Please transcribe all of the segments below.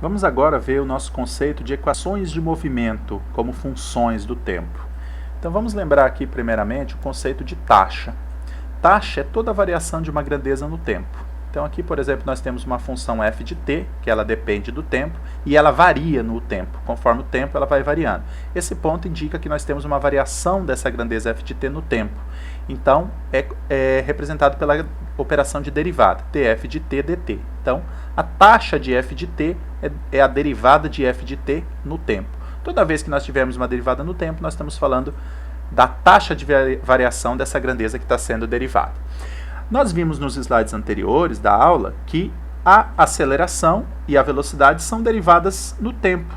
Vamos agora ver o nosso conceito de equações de movimento como funções do tempo. Então vamos lembrar aqui primeiramente o conceito de taxa. Taxa é toda a variação de uma grandeza no tempo. Então aqui, por exemplo, nós temos uma função f de t, que ela depende do tempo, e ela varia no tempo. Conforme o tempo, ela vai variando. Esse ponto indica que nós temos uma variação dessa grandeza f de t no tempo. Então, é representado pela operação de derivada, df de t dt. Então, a taxa de f de t é a derivada de f de t no tempo. Toda vez que nós tivermos uma derivada no tempo, nós estamos falando da taxa de variação dessa grandeza que está sendo derivada. Nós vimos nos slides anteriores da aula que a aceleração e a velocidade são derivadas no tempo.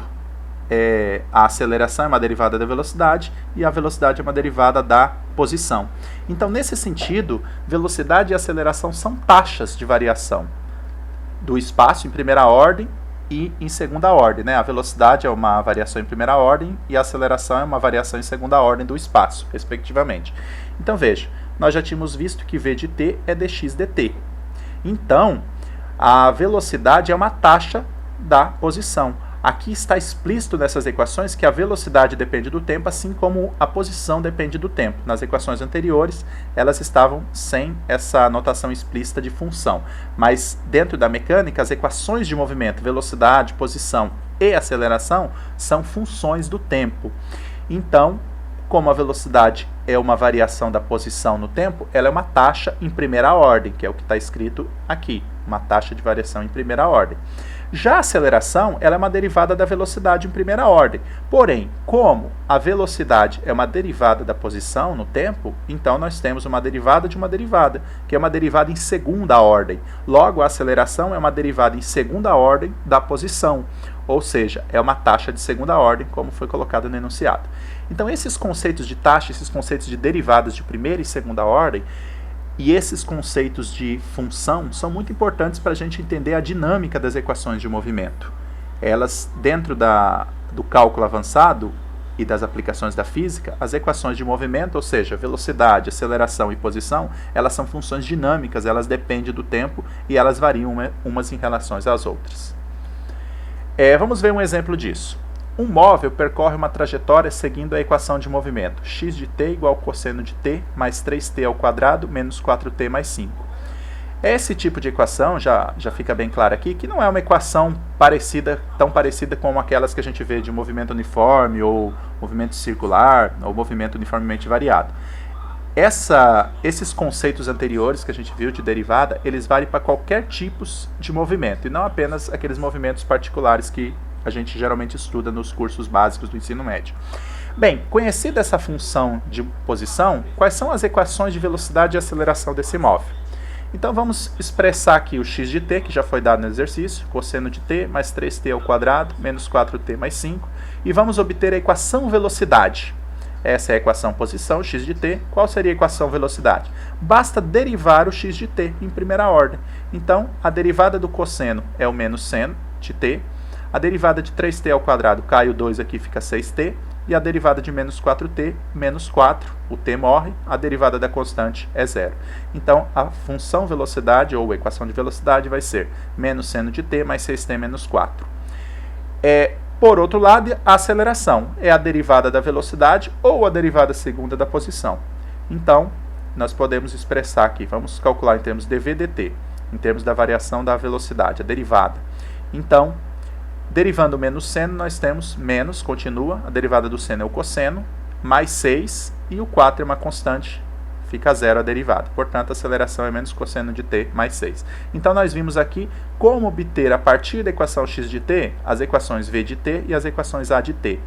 A aceleração é uma derivada da velocidade e a velocidade é uma derivada da posição. Então, nesse sentido, velocidade e aceleração são taxas de variação do espaço em primeira ordem e em segunda ordem, né? A velocidade é uma variação em primeira ordem e a aceleração é uma variação em segunda ordem do espaço, respectivamente. Então, veja, nós já tínhamos visto que v de t é dx dt. Então, a velocidade é uma taxa da posição. Aqui está explícito nessas equações que a velocidade depende do tempo, assim como a posição depende do tempo. Nas equações anteriores, elas estavam sem essa notação explícita de função. Mas dentro da mecânica, as equações de movimento, velocidade, posição e aceleração são funções do tempo. Então, como a velocidade é uma variação da posição no tempo, ela é uma taxa em primeira ordem, que é o que está escrito aqui, uma taxa de variação em primeira ordem. Já a aceleração, ela é uma derivada da velocidade em primeira ordem. Porém, como a velocidade é uma derivada da posição no tempo, então nós temos uma derivada de uma derivada, que é uma derivada em segunda ordem. Logo, a aceleração é uma derivada em segunda ordem da posição, ou seja, é uma taxa de segunda ordem, como foi colocado no enunciado. Então, esses conceitos de taxa, esses conceitos de derivadas de primeira e segunda ordem, e esses conceitos de função são muito importantes para a gente entender a dinâmica das equações de movimento. Elas, dentro do cálculo avançado e das aplicações da física, as equações de movimento, ou seja, velocidade, aceleração e posição, elas são funções dinâmicas, elas dependem do tempo e elas variam umas em relação às outras. Vamos ver um exemplo disso. Um móvel percorre uma trajetória seguindo a equação de movimento x de t igual ao cosseno de t mais 3t ao quadrado menos 4t mais 5. Esse tipo de equação, já fica bem claro aqui, que não é uma equação tão parecida com aquelas que a gente vê de movimento uniforme, ou movimento circular, ou movimento uniformemente variado. Esses conceitos anteriores que a gente viu de derivada, eles valem para qualquer tipo de movimento, e não apenas aqueles movimentos particulares que a gente geralmente estuda nos cursos básicos do ensino médio. Bem, conhecida essa função de posição, quais são as equações de velocidade e aceleração desse móvel? Então vamos expressar aqui o x de t, que já foi dado no exercício, cosseno de t mais 3t ao quadrado menos 4t mais 5, e vamos obter a equação velocidade. Essa é a equação posição, x de t. Qual seria a equação velocidade? Basta derivar o x de t em primeira ordem. Então, a derivada do cosseno é o menos seno de t, a derivada de 3t ao quadrado cai o 2 aqui, fica 6t, e a derivada de menos 4t, menos 4, o t morre, a derivada da constante é zero. Então, a função velocidade, ou equação de velocidade, vai ser menos seno de t mais 6t menos 4. Por outro lado, a aceleração é a derivada da velocidade ou a derivada segunda da posição. Então, nós podemos expressar aqui, vamos calcular em termos de dv dt, em termos da variação da velocidade, a derivada. Então, derivando o menos seno, nós temos menos, continua, a derivada do seno é o cosseno, mais 6, e o 4 é uma constante, fica zero a derivada. Portanto, a aceleração é menos cosseno de t mais 6. Então, nós vimos aqui como obter, a partir da equação x de t, as equações v de t e as equações a de t.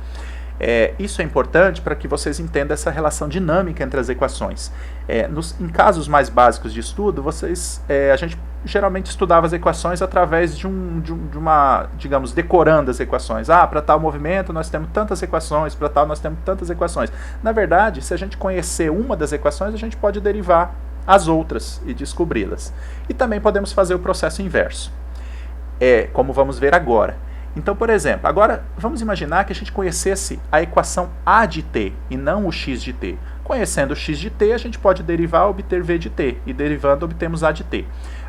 Isso é importante para que vocês entendam essa relação dinâmica entre as equações. Em casos mais básicos de estudo, a gente geralmente estudava as equações através de uma, digamos, decorando as equações. Para tal movimento nós temos tantas equações, para tal nós temos tantas equações. Na verdade, se a gente conhecer uma das equações, a gente pode derivar as outras e descobri-las. E também podemos fazer o processo inverso, como vamos ver agora. Então, por exemplo, agora vamos imaginar que a gente conhecesse a equação a de t e não o x de t. Conhecendo o x de t, a gente pode derivar e obter v de t, e derivando obtemos a de t.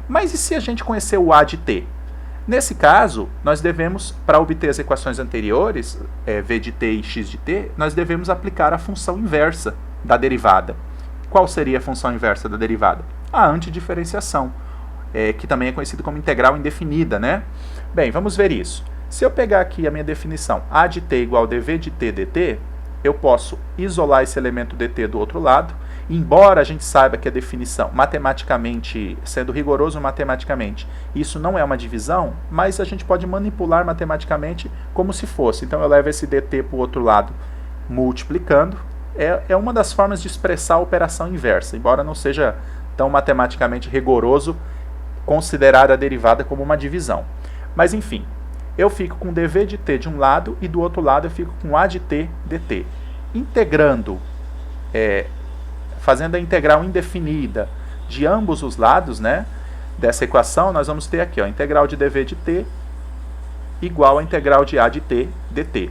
Mas e se a gente conhecer o a de t? Nesse caso, nós devemos, para obter as equações anteriores, v de t e x de t, nós devemos aplicar a função inversa da derivada. Qual seria a função inversa da derivada? A antidiferenciação, que também é conhecida como integral indefinida, né? Bem, vamos ver isso. Se eu pegar aqui a minha definição, a de t igual a dv de t dt, eu posso isolar esse elemento dt do outro lado, embora a gente saiba que a definição, matematicamente, sendo rigoroso matematicamente, isso não é uma divisão, mas a gente pode manipular matematicamente como se fosse. Então eu levo esse dt para o outro lado multiplicando. É uma das formas de expressar a operação inversa, embora não seja tão matematicamente rigoroso considerar a derivada como uma divisão. Mas enfim, eu fico com dv de t de um lado e do outro lado eu fico com a de t dt. Integrando, fazendo a integral indefinida de ambos os lados, né, dessa equação, nós vamos ter aqui, ó, a integral de dv de t igual a integral de a de t dt.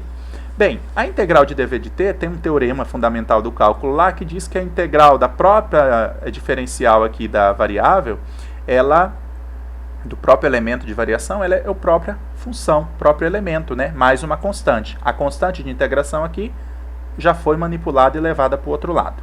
Bem, a integral de dv de t tem um teorema fundamental do cálculo lá que diz que a integral da própria diferencial aqui da variável, do próprio elemento de variação, ela é a própria função, próprio elemento, né, mais uma constante. A constante de integração aqui já foi manipulada e levada para o outro lado.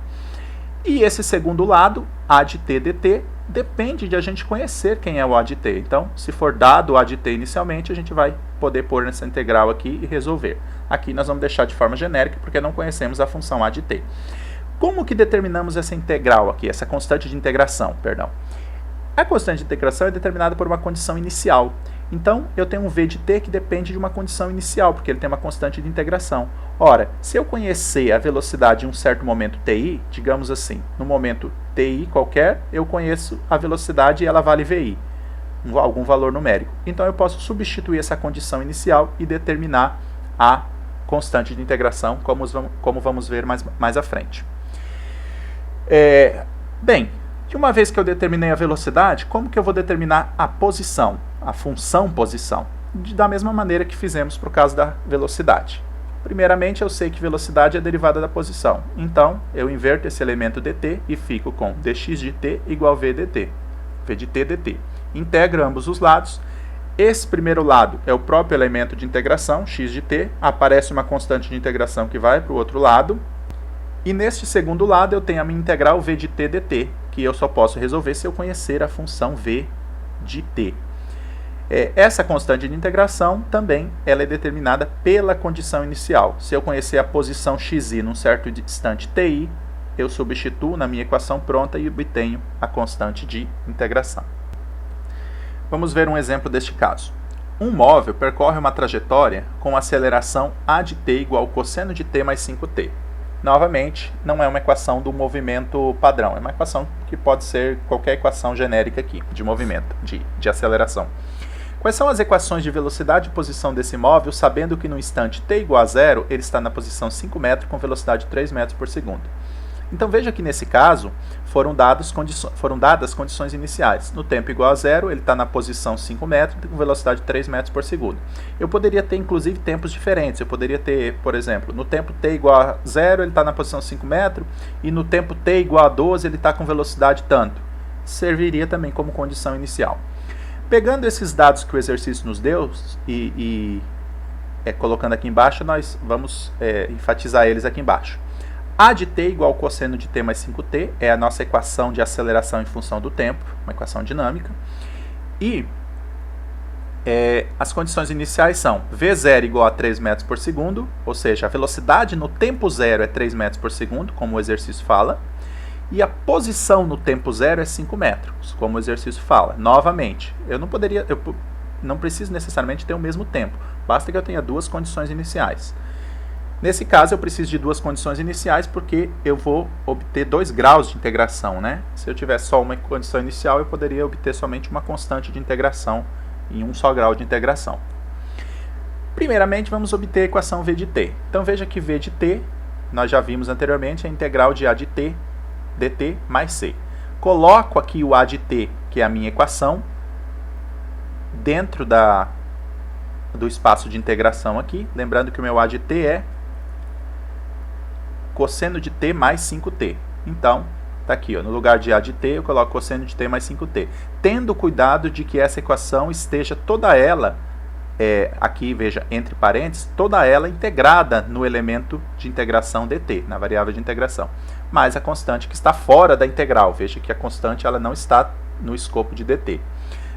E esse segundo lado, a de t dt, depende de a gente conhecer quem é o a de t. Então, se for dado o a de t inicialmente, a gente vai poder pôr nessa integral aqui e resolver. Aqui nós vamos deixar de forma genérica, porque não conhecemos a função a de t. Como que determinamos essa integral aqui, essa constante de integração, perdão? A constante de integração é determinada por uma condição inicial. Então, eu tenho um v de t que depende de uma condição inicial, porque ele tem uma constante de integração. Ora, se eu conhecer a velocidade em um certo momento ti, digamos assim, no momento ti qualquer, eu conheço a velocidade e ela vale vi, algum valor numérico. Então, eu posso substituir essa condição inicial e determinar a constante de integração, como vamos ver mais à frente. Bem, de uma vez que eu determinei a velocidade, como que eu vou determinar a posição, a função posição? Da mesma maneira que fizemos para o caso da velocidade. Primeiramente, eu sei que velocidade é a derivada da posição. Então, eu inverto esse elemento dt e fico com dx de t igual a v dt. v de t dt. Integro ambos os lados. Esse primeiro lado é o próprio elemento de integração, x de t. Aparece uma constante de integração que vai para o outro lado. E neste segundo lado, eu tenho a minha integral v de t dt, que eu só posso resolver se eu conhecer a função v de t. Essa constante de integração também ela é determinada pela condição inicial. Se eu conhecer a posição xi num certo instante ti, eu substituo na minha equação pronta e obtenho a constante de integração. Vamos ver um exemplo deste caso. Um móvel percorre uma trajetória com aceleração a de t igual ao cosseno de t mais 5t. Novamente, não é uma equação do movimento padrão, é uma equação que pode ser qualquer equação genérica aqui, de movimento, de aceleração. Quais são as equações de velocidade e posição desse móvel, sabendo que no instante t igual a 0, ele está na posição 5 metros com velocidade 3 metros por segundo? Então veja que nesse caso foram dadas condições iniciais. No tempo igual a 0, ele está na posição 5 metros com velocidade 3 metros por segundo. Eu poderia ter inclusive tempos diferentes. Eu poderia ter, por exemplo, no tempo t igual a 0, ele está na posição 5 metros, e no tempo t igual a 12, ele está com velocidade tanto. Serviria também como condição inicial. Pegando esses dados que o exercício nos deu e colocando aqui embaixo, nós vamos enfatizar eles aqui embaixo. A de t igual ao cosseno de t mais 5t é a nossa equação de aceleração em função do tempo, uma equação dinâmica. E as condições iniciais são v0 igual a 3 metros por segundo, ou seja, a velocidade no tempo zero é 3 metros por segundo, como o exercício fala, e a posição no tempo zero é 5 metros, como o exercício fala. Novamente, eu não preciso necessariamente ter o mesmo tempo, basta que eu tenha duas condições iniciais. Nesse caso, eu preciso de duas condições iniciais porque eu vou obter 2 graus de integração, né? Se eu tivesse só uma condição inicial, eu poderia obter somente uma constante de integração em um só grau de integração. Primeiramente, vamos obter a equação v de t. Então, veja que v de t, nós já vimos anteriormente, é a integral de a de t dt mais c. Coloco aqui o a de t, que é a minha equação, dentro do espaço de integração aqui. Lembrando que o meu a de t é cosseno de t mais 5t. Então, Está aqui, ó, no lugar de A de t, eu coloco cosseno de t mais 5t. Tendo cuidado de que essa equação esteja toda ela, aqui, veja, entre parênteses, toda ela integrada no elemento de integração dt, na variável de integração. Mas a constante que está fora da integral, veja que a constante ela não está no escopo de dt.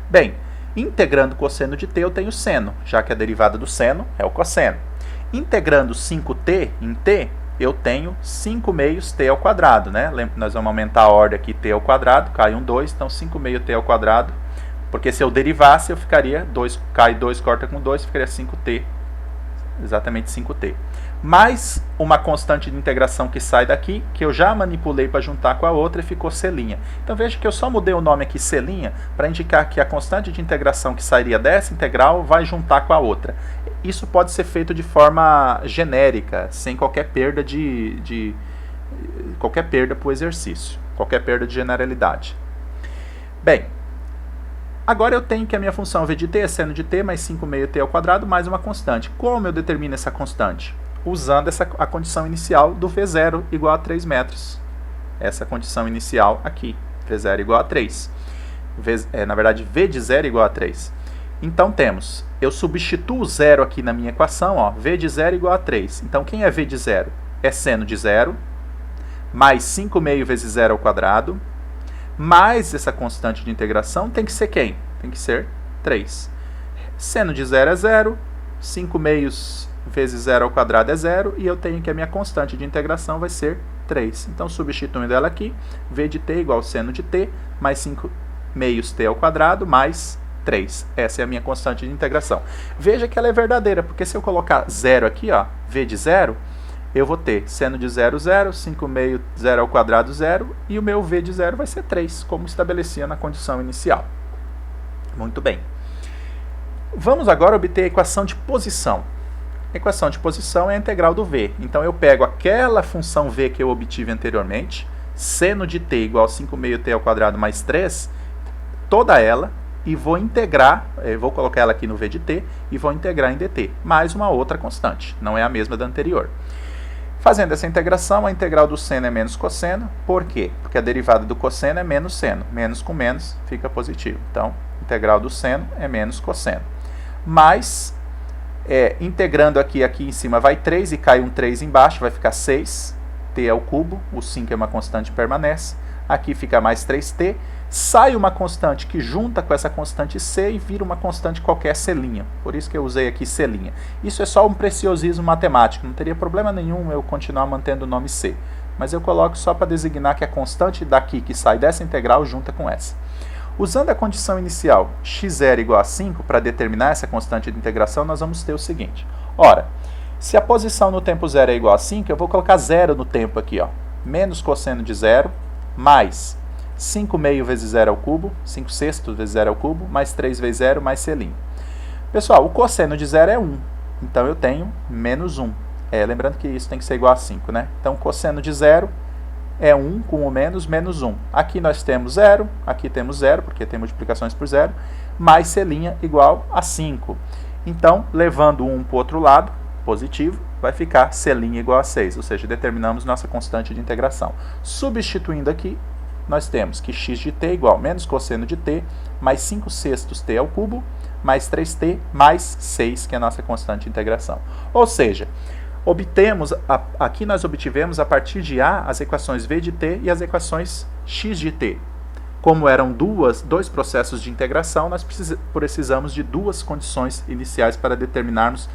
Bem, integrando cosseno de t, eu tenho seno, já que a derivada do seno é o cosseno. Integrando 5t em t, eu tenho 5 meios t ao quadrado, né? Lembra que nós vamos aumentar a ordem aqui, t ao quadrado, cai um 2, então 5 meio t ao quadrado, porque se eu derivasse, eu ficaria, 2, cai 2, corta com 2, ficaria 5t, exatamente 5t. Mais uma constante de integração que sai daqui, que eu já manipulei para juntar com a outra e ficou c'. Então veja que eu só mudei o nome aqui c' para indicar que a constante de integração que sairia dessa integral vai juntar com a outra. Isso pode ser feito de forma genérica, sem qualquer perda qualquer perda para o exercício, qualquer perda de generalidade. Bem, agora eu tenho que a minha função v de t é seno de t mais 5 meio t ao quadrado mais uma constante. Como eu determino essa constante? Usando a condição inicial do v0 igual a 3 metros. Essa condição inicial aqui, v0 igual a 3. Na verdade, v de 0 igual a 3. Então temos, eu substituo o zero aqui na minha equação, ó, v de 0 igual a 3. Então quem é v de 0? É seno de 0, mais 5 meio vezes 0 ao quadrado, mais essa constante de integração tem que ser quem? Tem que ser 3. Seno de 0 é 0, 5 meios vezes 0 ao quadrado é 0, e eu tenho que a minha constante de integração vai ser 3. Então, substituindo ela aqui, v de t igual seno de t, mais 5 meios t ao quadrado, mais 3. Essa é a minha constante de integração. Veja que ela é verdadeira, porque se eu colocar 0 aqui, ó, v de 0, eu vou ter seno de 0, 0, 5 meio 0 ao quadrado, 0, e o meu v de 0 vai ser 3, como estabelecia na condição inicial. Muito bem. Vamos agora obter a equação de posição. A equação de posição é a integral do v. Então eu pego aquela função v que eu obtive anteriormente, seno de t igual a 5 meio t ao quadrado mais 3, toda ela, e vou integrar, vou colocar ela aqui no v de t, e vou integrar em dt, mais uma outra constante, não é a mesma da anterior. Fazendo essa integração, a integral do seno é menos cosseno. Por quê? Porque a derivada do cosseno é menos seno. Menos com menos fica positivo. Então, integral do seno é menos cosseno. Mas, integrando aqui em cima vai 3 e cai um 3 embaixo, vai ficar 6. T ao cubo, o 5 é uma constante, permanece. Aqui fica mais 3t. Sai uma constante que junta com essa constante c e vira uma constante qualquer c'. Por isso que eu usei aqui c'. Isso é só um preciosismo matemático. Não teria problema nenhum eu continuar mantendo o nome c. Mas eu coloco só para designar que a constante daqui que sai dessa integral junta com essa. Usando a condição inicial x0 igual a 5, para determinar essa constante de integração, nós vamos ter o seguinte. Ora, se a posição no tempo 0 é igual a 5, eu vou colocar 0 no tempo aqui, ó. Menos cosseno de 0, mais 5 meio vezes 0 ao cubo, 5 sextos vezes 0 ao cubo, mais 3 vezes 0, mais c'. Pessoal, o cosseno de 0 é 1, então eu tenho menos 1. Lembrando que isso tem que ser igual a 5, né? Então, cosseno de 0 é 1 com o menos 1. Aqui nós temos 0, aqui temos 0, porque tem multiplicações por 0, mais c' igual a 5. Então, levando 1 para o outro lado, positivo, vai ficar c' igual a 6, ou seja, determinamos nossa constante de integração. Substituindo aqui, nós temos que x de t é igual a menos cosseno de t, mais 5 sextos t ao cubo, mais 3t, mais 6, que é a nossa constante de integração. Ou seja, aqui nós obtivemos a partir de A as equações v de t e as equações x de t. Como eram dois processos de integração, nós precisamos de duas condições iniciais para determinarmos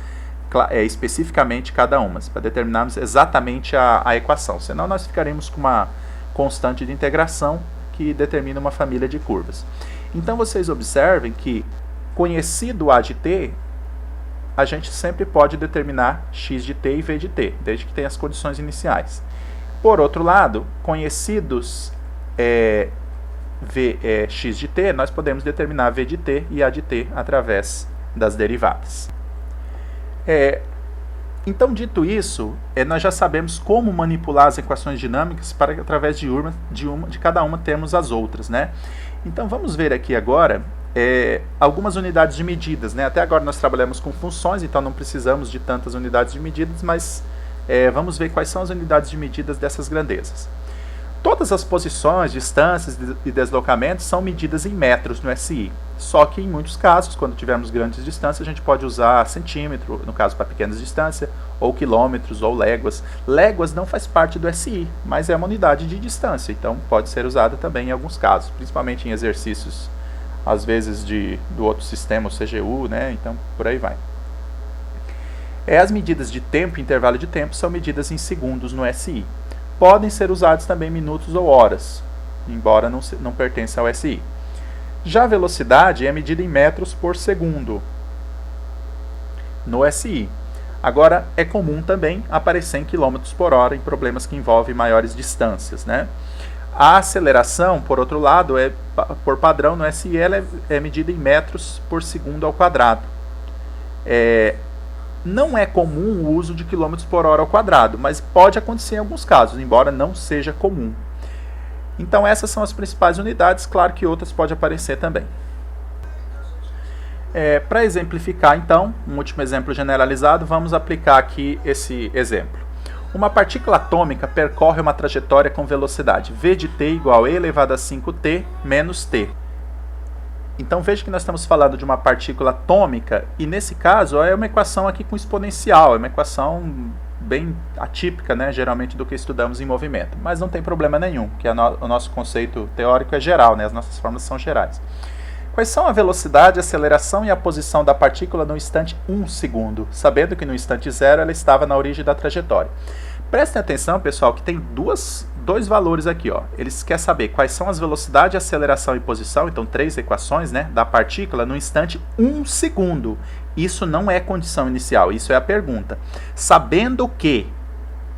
especificamente cada uma, para determinarmos exatamente a equação. Senão nós ficaremos com uma constante de integração que determina uma família de curvas. Então vocês observem que, conhecido A de t, a gente sempre pode determinar x de t e v de t, desde que tenha as condições iniciais. Por outro lado, conhecidos x de t, nós podemos determinar v de t e a de t através das derivadas. Então, dito isso, nós já sabemos como manipular as equações dinâmicas para que, através de cada uma, termos as outras, né? Então, vamos ver aqui agora algumas unidades de medidas, né? Até agora nós trabalhamos com funções, então não precisamos de tantas unidades de medidas, mas vamos ver quais são as unidades de medidas dessas grandezas. Todas as posições, distâncias e deslocamentos são medidas em metros no SI. Só que em muitos casos, quando tivermos grandes distâncias, a gente pode usar centímetro, no caso para pequenas distâncias, ou quilômetros, ou léguas. Léguas não faz parte do SI, mas é uma unidade de distância, então pode ser usada também em alguns casos, principalmente em exercícios, às vezes do outro sistema, o CGU, né? Então por aí vai. As medidas de tempo e intervalo de tempo são medidas em segundos no SI. Podem ser usados também minutos ou horas, embora não pertença ao SI. Já a velocidade é medida em metros por segundo no SI. Agora, é comum também aparecer em km por hora em problemas que envolvem maiores distâncias, né? A aceleração, por outro lado, por padrão no SI, ela é medida em metros por segundo ao quadrado. Não é comum o uso de km por hora ao quadrado, mas pode acontecer em alguns casos, embora não seja comum. Então essas são as principais unidades, claro que outras podem aparecer também. Para exemplificar então, um último exemplo generalizado, vamos aplicar aqui esse exemplo. Uma partícula atômica percorre uma trajetória com velocidade v de t igual a e elevado a 5t menos t. Então veja que nós estamos falando de uma partícula atômica e nesse caso é uma equação aqui com exponencial, é uma equação bem atípica, né, geralmente do que estudamos em movimento, mas não tem problema nenhum, porque o nosso conceito teórico é geral, né, as nossas fórmulas são gerais. Quais são a velocidade, a aceleração e a posição da partícula no instante 1 segundo, sabendo que no instante 0 ela estava na origem da trajetória? Prestem atenção, pessoal, que tem dois valores aqui, ó. Eles querem saber quais são as velocidade, aceleração e posição, então 3 equações, né, da partícula no instante 1 segundo. Isso não é condição inicial, isso é a pergunta. Sabendo que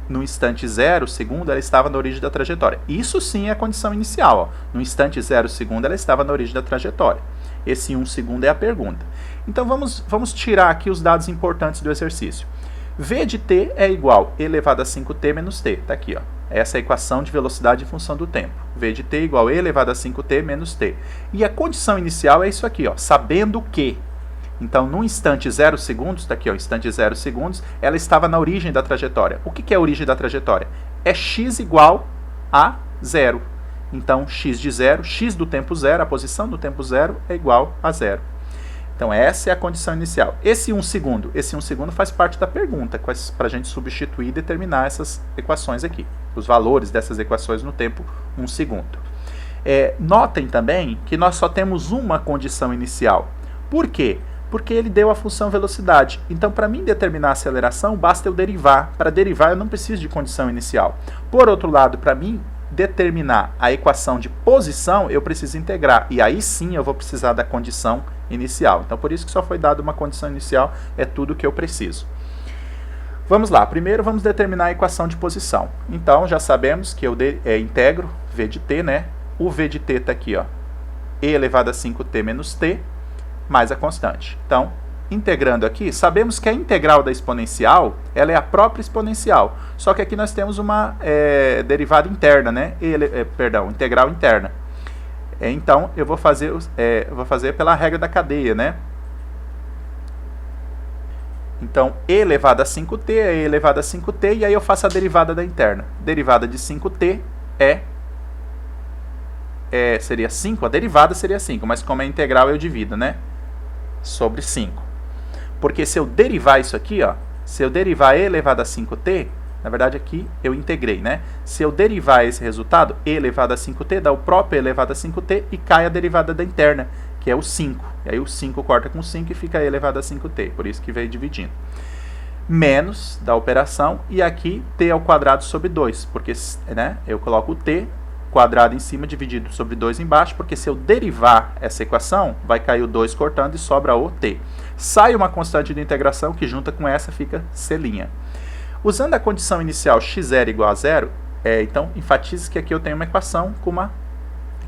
no instante 0 segundo ela estava na origem da trajetória. Isso sim é a condição inicial, ó. No instante 0 segundo ela estava na origem da trajetória. Esse 1 segundo é a pergunta. Então vamos tirar aqui os dados importantes do exercício. V de t é igual a elevado a 5t menos t. Está aqui, ó. Essa é a equação de velocidade em função do tempo. V de t igual a e elevado a 5t menos t. E a condição inicial é isso aqui, ó. Sabendo que. Então, no instante 0 segundos, está aqui, ó, instante 0 segundos, ela estava na origem da trajetória. O que é a origem da trajetória? É x igual a 0. Então, x de 0, x do tempo 0, a posição do tempo 0 é igual a 0. Então, essa é a condição inicial. Esse 1 segundo faz parte da pergunta, para a gente substituir e determinar essas equações aqui, os valores dessas equações no tempo 1 segundo. Notem também que nós só temos uma condição inicial. Por quê? Porque ele deu a função velocidade. Então, para mim determinar a aceleração, basta eu derivar. Para derivar, eu não preciso de condição inicial. Por outro lado, para mim determinar a equação de posição, eu preciso integrar. E aí sim eu vou precisar da condição inicial. Então, por isso que só foi dada uma condição inicial, é tudo que eu preciso. Vamos lá. Primeiro, vamos determinar a equação de posição. Então, já sabemos que eu integro v de t, né? O v de t está aqui, ó. E elevado a 5t menos t, mais a constante. Então, integrando aqui, sabemos que a integral da exponencial, ela é a própria exponencial. Só que aqui nós temos uma derivada interna, né? Integral interna. Então, eu vou fazer pela regra da cadeia, né? Então, e elevado a 5t é e elevado a 5t, e aí eu faço a derivada da interna. Derivada de 5t seria 5, a derivada seria 5, mas como é integral eu divido, né? Sobre 5. Porque se eu derivar isso aqui, ó, se eu derivar e elevado a 5t, na verdade aqui eu integrei, né? Se eu derivar esse resultado, e elevado a 5t, dá o próprio e elevado a 5t e cai a derivada da interna, que é o 5. E aí o 5 corta com 5 e fica e elevado a 5t, por isso que veio dividindo. Menos da operação, e aqui t ao quadrado sobre 2, porque, né, eu coloco o t quadrado em cima dividido sobre 2 embaixo, porque se eu derivar essa equação, vai cair o 2 cortando e sobra o t. Sai uma constante de integração que junta com essa fica c'. Usando a condição inicial x0 igual a 0, então enfatize que aqui eu tenho uma equação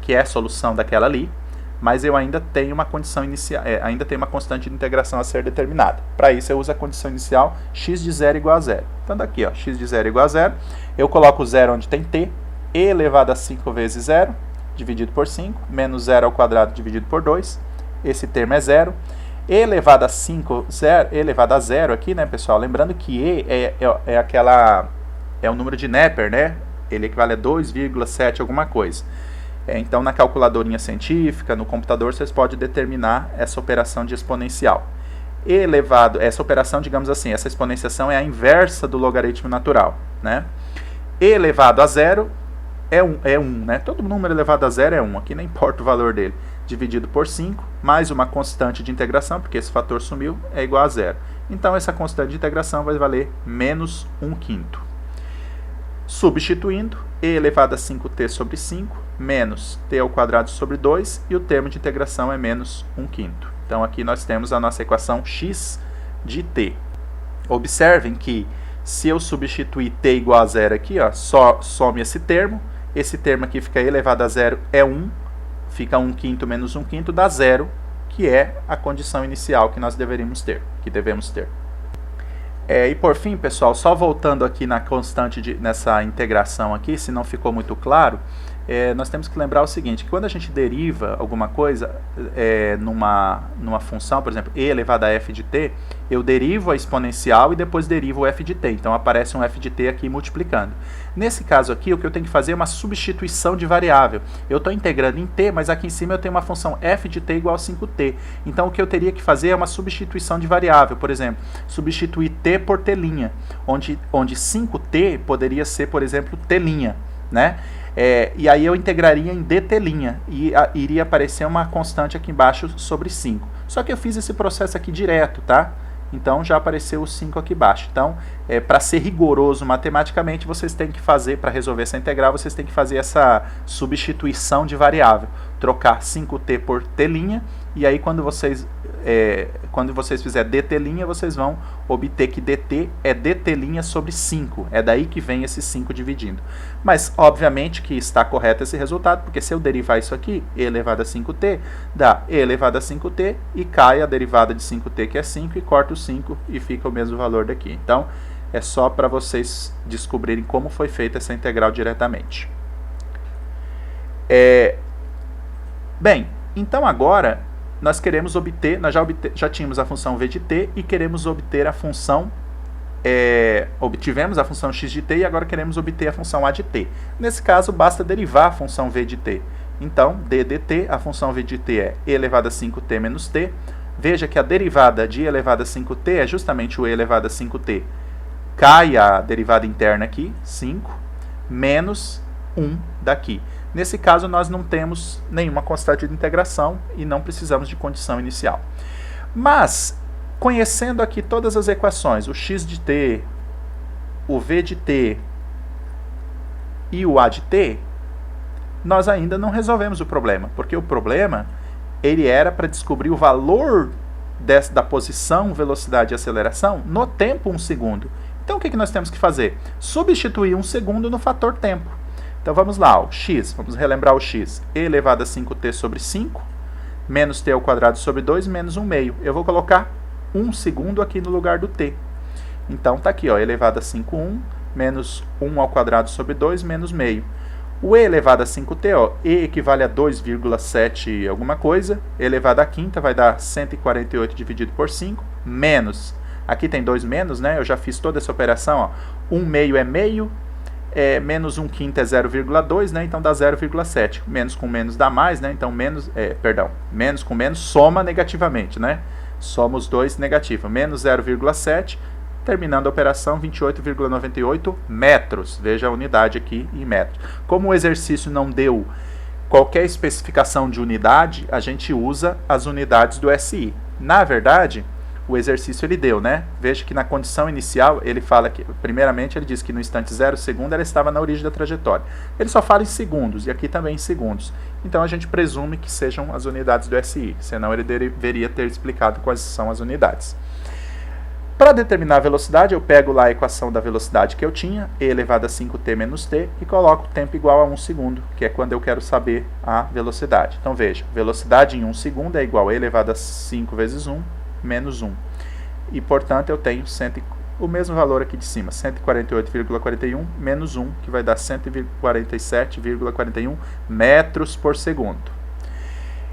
que é a solução daquela ali, mas eu ainda tenho uma condição inicial, ainda tenho uma constante de integração a ser determinada. Para isso eu uso a condição inicial x de 0 igual a 0. Então daqui, ó, x de 0 igual a 0, eu coloco o 0 onde tem t, e elevado a 5 vezes 0, dividido por 5, menos 0 ao quadrado dividido por 2, esse termo é 0, e elevado a 5, e elevado a 0 aqui, né, pessoal, lembrando que é o número de Neper, né, ele equivale a 2,7 alguma coisa. Então, na calculadorinha científica, no computador, vocês podem determinar essa operação de exponencial. E elevado, essa operação, digamos assim, essa exponenciação é a inversa do logaritmo natural, né? E elevado a zero é 1, né? Todo número elevado a zero é 1, aqui não importa o valor dele. Dividido por 5, mais uma constante de integração, porque esse fator sumiu, é igual a zero. Então, essa constante de integração vai valer menos 1/5. Substituindo, e elevado a 5t sobre 5, menos t ao quadrado sobre 2, e o termo de integração é menos 1/5. Então, aqui nós temos a nossa equação x de t. Observem que, se eu substituir t igual a zero aqui, ó, só some esse termo aqui fica elevado a zero é 1, fica 1/5 menos 1/5 dá zero, que é a condição inicial que nós devemos ter. E por fim, pessoal, só voltando aqui na constante, nessa integração aqui, se não ficou muito claro, nós temos que lembrar o seguinte, que quando a gente deriva alguma coisa numa função, por exemplo, e elevado a f de t, eu derivo a exponencial e depois derivo o f de t. Então aparece um f de t aqui multiplicando. Nesse caso aqui, o que eu tenho que fazer é uma substituição de variável. Eu estou integrando em t, mas aqui em cima eu tenho uma função f de t igual a 5t. Então o que eu teria que fazer é uma substituição de variável. Por exemplo, substituir t por t', onde 5t poderia ser, por exemplo, t', né? E aí eu integraria em dt' e iria aparecer uma constante aqui embaixo sobre 5. Só que eu fiz esse processo aqui direto, tá? Então já apareceu o 5 aqui embaixo. Então, para ser rigoroso matematicamente, vocês têm que fazer, para resolver essa integral, vocês têm que fazer essa substituição de variável. Trocar 5t por t', e aí quando vocês fizerem dt', vocês vão obter que dt é dt' sobre 5. É daí que vem esse 5 dividindo. Mas, obviamente, que está correto esse resultado, porque se eu derivar isso aqui, e elevado a 5t, dá e elevado a 5t, e cai a derivada de 5t, que é 5, e corta o 5, e fica o mesmo valor daqui. Então, é só para vocês descobrirem como foi feita essa integral diretamente. Bem, então agora nós queremos obter, já tínhamos a função v de t e queremos obter a função, obtivemos a função x de t e agora queremos obter a função a de t. Nesse caso, basta derivar a função v de t. Então, d dt, a função v de t é e elevado a 5t menos t. Veja que a derivada de e elevado a 5t é justamente o e elevado a 5t. Cai a derivada interna aqui, 5, menos 1 daqui. Nesse caso, nós não temos nenhuma constante de integração e não precisamos de condição inicial. Mas, conhecendo aqui todas as equações, o x de t, o v de t e o a de t, nós ainda não resolvemos o problema, porque o problema ele era para descobrir o valor da posição, velocidade e aceleração no tempo 1 segundo. Então, o que nós temos que fazer? Substituir 1 segundo no fator tempo. Então, vamos lá, o x, vamos relembrar o x, e elevado a 5t sobre 5, menos t ao quadrado sobre 2, menos 1/2. Eu vou colocar 1 segundo aqui no lugar do t. Então, está aqui, ó, elevado a 5,1, menos 1 ao quadrado sobre 2, menos meio. O e elevado a 5t, ó, e equivale a 2,7 alguma coisa, elevado a quinta vai dar 148 dividido por 5, menos, aqui tem 2 menos, né, eu já fiz toda essa operação, ó, 1/2 é meio, menos 1/5 é 0,2, né, então dá 0,7, menos com menos dá mais, né, então menos com menos soma negativamente, né, soma os dois negativo, menos 0,7, terminando a operação, 28,98 metros. Veja a unidade aqui em metros. Como o exercício não deu qualquer especificação de unidade, a gente usa as unidades do SI. Na verdade, o exercício ele deu, né? Veja que na condição inicial, ele fala que, primeiramente, ele diz que no instante 0 segundo ela estava na origem da trajetória. Ele só fala em segundos, e aqui também em segundos. Então, a gente presume que sejam as unidades do SI, senão ele deveria ter explicado quais são as unidades. Para determinar a velocidade, eu pego lá a equação da velocidade que eu tinha, e elevado a 5t menos t, e coloco tempo igual a 1 segundo, que é quando eu quero saber a velocidade. Então veja, velocidade em 1 segundo é igual a elevado a 5 vezes 1 menos 1. E, portanto, eu tenho o mesmo valor aqui de cima, 148,41 menos 1, que vai dar 147,41 metros por segundo.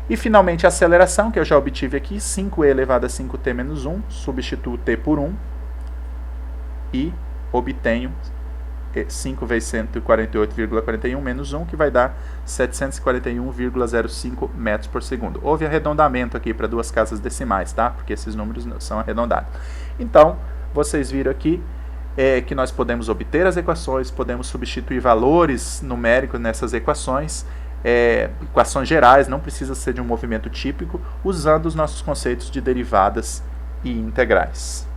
E, finalmente, a aceleração, que eu já obtive aqui, 5e elevado a 5t menos 1, substituo t por 1 e obtenho 5 vezes 148,41 menos 1, que vai dar 741,05 metros por segundo. Houve arredondamento aqui para duas casas decimais, tá? Porque esses números são arredondados. Então, vocês viram aqui que nós podemos obter as equações, podemos substituir valores numéricos nessas equações, equações gerais, não precisa ser de um movimento típico, usando os nossos conceitos de derivadas e integrais.